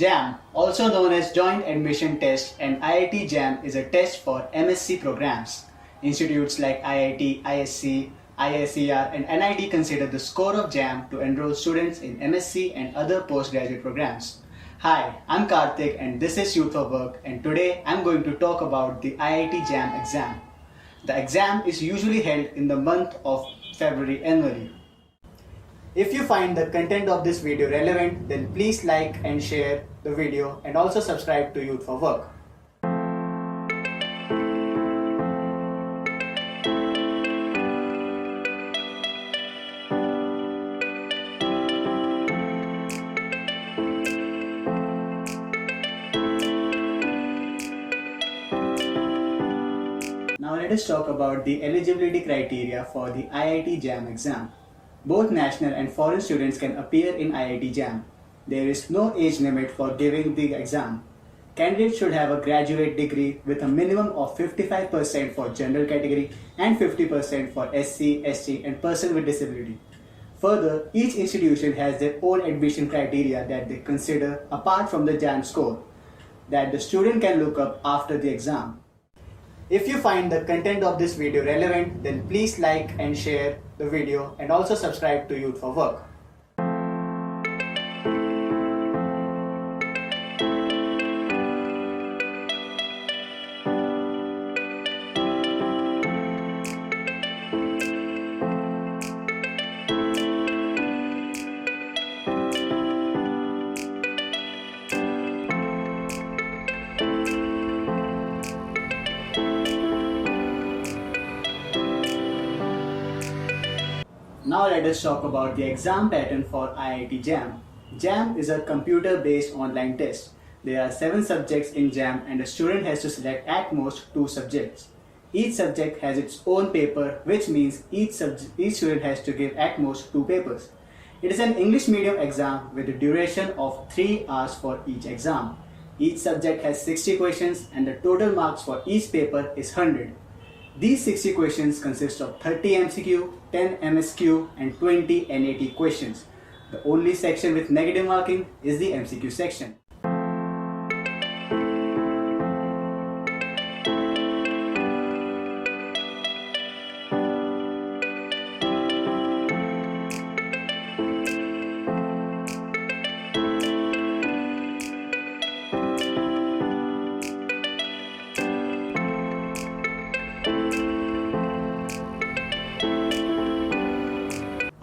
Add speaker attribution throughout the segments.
Speaker 1: JAM, also known as Joint Admission Test, and IIT JAM is a test for M.Sc programs. Institutes like IIT, IISC, IISCR and NIT consider the score of JAM to enroll students in MSc and other postgraduate programs. Hi, I'm Karthik and this is Youth for Work, and today I'm going to talk about the IIT JAM exam. The exam is usually held in the month of February annually. If you find the content of this video relevant, then please like and share the video and also subscribe to Youth for Work. Now let us talk about the eligibility criteria for the IIT JAM exam. Both national and foreign students can appear in IIT JAM. There is no age limit for giving the exam. Candidates should have a graduate degree with a minimum of 55% for general category and 50% for SC, ST and person with disability. Further, each institution has their own admission criteria that they consider apart from the JAM score that the student can look up after the exam. If you find the content of this video relevant, then please like and share the video and also subscribe to Youth for Work. Now let us talk about the exam pattern for IIT JAM. JAM is a computer-based online test. There are 7 subjects in JAM and a student has to select at most 2 subjects. Each subject has its own paper, which means each student has to give at most 2 papers. It is an English medium exam with a duration of 3 hours for each exam. Each subject has 60 questions and the total marks for each paper is 100. These 60 questions consist of 30 MCQ, 10 MSQ and 20 NAT questions. The only section with negative marking is the MCQ section.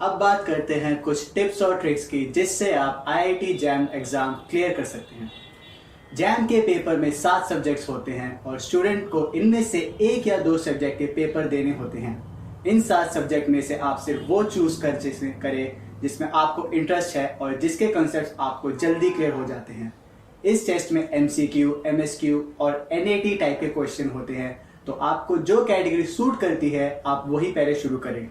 Speaker 1: अब बात करते हैं कुछ tips और tricks की जिससे आप IIT JAM exam clear कर सकते हैं। JAM के पेपर में 7 सब्जेक्ट्स होते हैं और स्टूडेंट को इनमें से 1 या 2 सब्जेक्ट के पेपर देने होते हैं। इन 7 सब्जेक्ट में से आप सिर्फ वो चूज करें जिसमें आपको इंटरेस्ट है और जिसके कंसेप्ट आपको जल्दी क्लियर हो जाते हैं। इस टेस्ट में MCQ, MSQ और NAT टाइप के क्वेश्चन होते हैं, तो आपको जो कैटेगरी सूट करती है आप वही पहले शुरू करें।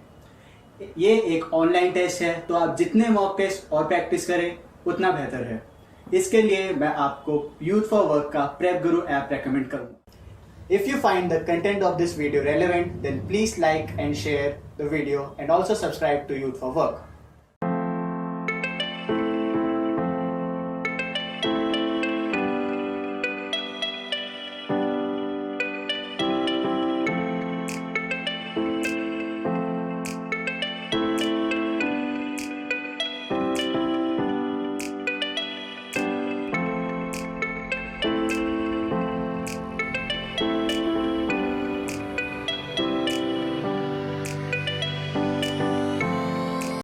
Speaker 1: ये एक ऑनलाइन टेस्ट है, तो आप जितने मॉक टेस्ट और प्रैक्टिस करें उतना बेहतर है। इसके लिए मैं आपको यूथ फॉर वर्क का प्रेप गुरु ऐप रेकमेंड करूंगा। If you find the content of this video relevant, then please like and share the video and also subscribe to Youth for Work.